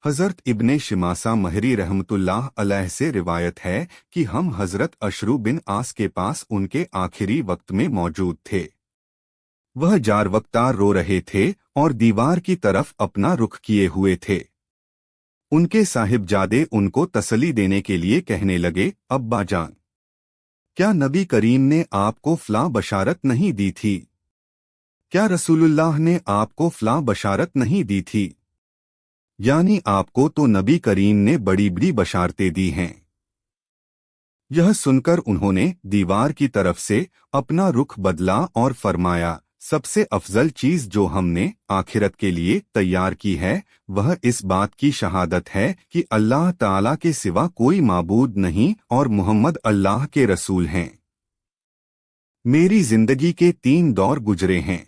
حضرت ابن شماسہ مہری रहमतुल्लाह अलैह से रिवायत है कि हम हजरत अशरू बिन आस के पास उनके आखिरी वक्त में मौजूद थे। वह जारवक्तार रो रहे थे और दीवार की तरफ अपना रुख किए हुए थे। उनके साहिबजादे उनको तसल्ली देने के लिए कहने लगे, अब्बा जान, क्या नबी करीम ने आपको फलां बशारत नहीं दी थी? क्या रसूलुल्लाह ने आपको फलां बशारत नहीं दी थी? यानी आपको तो नबी करीम ने बड़ी बड़ी बशारतें दी हैं। यह सुनकर उन्होंने दीवार की तरफ से अपना रुख बदला और फरमाया, सबसे अफजल चीज जो हमने आखिरत के लिए तैयार की है वह इस बात की शहादत है कि अल्लाह ताला के सिवा कोई माबूद नहीं और मुहम्मद अल्लाह के रसूल हैं। मेरी जिंदगी के 3 दौर गुजरे हैं।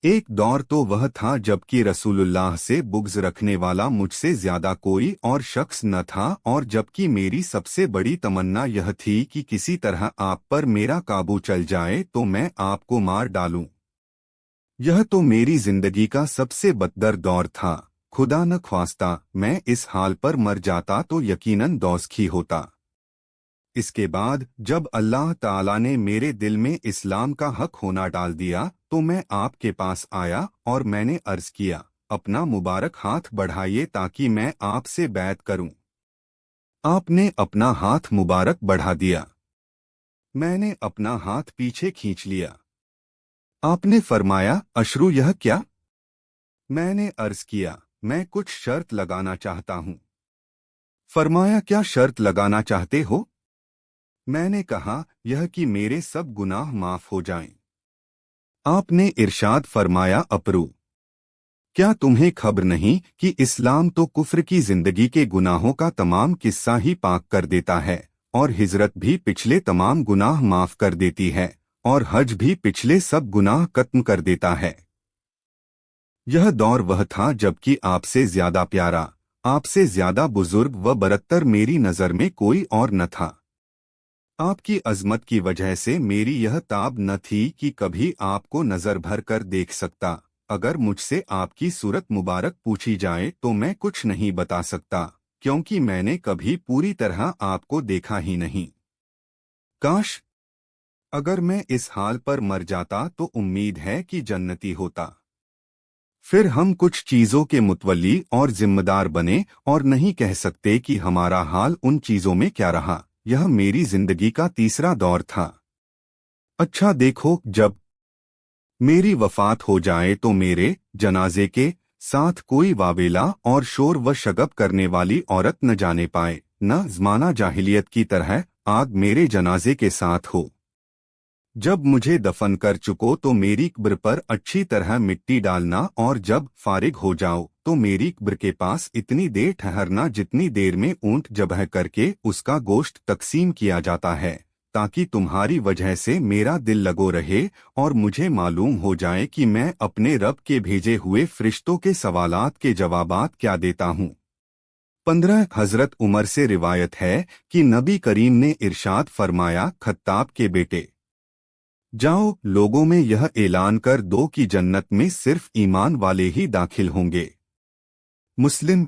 एक दौर तो वह था जबकि रसूलुल्लाह से बुग़्ज़ रखने वाला मुझसे ज्यादा कोई और शख्स न था, और जबकि मेरी सबसे बड़ी तमन्ना यह थी कि किसी तरह आप पर मेरा काबू चल जाए तो मैं आपको मार डालूं। यह तो मेरी जिंदगी का सबसे बदतर दौर था। खुदा न ख्वास्ता मैं इस हाल पर मर जाता तो यकीनन दोज़खी होता। इसके बाद जब अल्लाह ताला ने मेरे दिल में इस्लाम का हक होना डाल दिया तो मैं आपके पास आया और मैंने अर्ज किया, अपना मुबारक हाथ बढ़ाइए ताकि मैं आपसे बैत करूं। आपने अपना हाथ मुबारक बढ़ा दिया। मैंने अपना हाथ पीछे खींच लिया। आपने फरमाया, अशरू यह क्या? मैंने अर्ज किया, मैं कुछ शर्त लगाना चाहता हूं। फरमाया, क्या शर्त लगाना चाहते हो? मैंने कहा, यह कि मेरे सब गुनाह माफ हो जाएं। आपने इरशाद फरमाया, अपरू, क्या तुम्हें खबर नहीं कि इस्लाम तो कुफ्र की जिंदगी के गुनाहों का तमाम किस्सा ही पाक कर देता है, और हिजरत भी पिछले तमाम गुनाह माफ कर देती है, और हज भी पिछले सब गुनाह खत्म कर देता है। यह दौर वह था जबकि आपसे ज्यादा प्यारा, आपसे ज्यादा बुजुर्ग व बरतर मेरी नजर में कोई और न था। आपकी अजमत की वजह से मेरी यह ताब न थी कि कभी आपको नजर भर कर देख सकता। अगर मुझसे आपकी सूरत मुबारक पूछी जाए तो मैं कुछ नहीं बता सकता, क्योंकि मैंने कभी पूरी तरह आपको देखा ही नहीं। काश अगर मैं इस हाल पर मर जाता तो उम्मीद है कि जन्नती होता। फिर हम कुछ चीजों के मुतवल्ली और जिम्मेदार बने और नहीं कह सकते कि हमारा हाल उन चीजों में क्या रहा। यह मेरी जिंदगी का तीसरा दौर था। अच्छा देखो, जब मेरी वफात हो जाए तो मेरे जनाजे के साथ कोई वावेला और शोर व शगब करने वाली औरत न जाने पाए, न ज़माना जाहिलियत की तरह आग मेरे जनाजे के साथ हो। जब मुझे दफन कर चुको तो मेरी कब्र पर अच्छी तरह मिट्टी डालना, और जब फारिग हो जाओ तो मेरी कब्र के पास इतनी देर ठहरना जितनी देर में ऊंट जबह करके उसका गोश्त तकसीम किया जाता है, ताकि तुम्हारी वजह से मेरा दिल लगो रहे और मुझे मालूम हो जाए कि मैं अपने रब के भेजे हुए फरिश्तों के सवालात के जवाबात क्या देता हूँ। 15 हजरत उमर से रिवायत है कि नबी करीम ने इरशाद फरमाया, खत्ताब के बेटे, जाओ लोगों में यह ऐलान कर दो कि जन्नत में सिर्फ ईमान वाले ही दाखिल होंगे। मुस्लिम।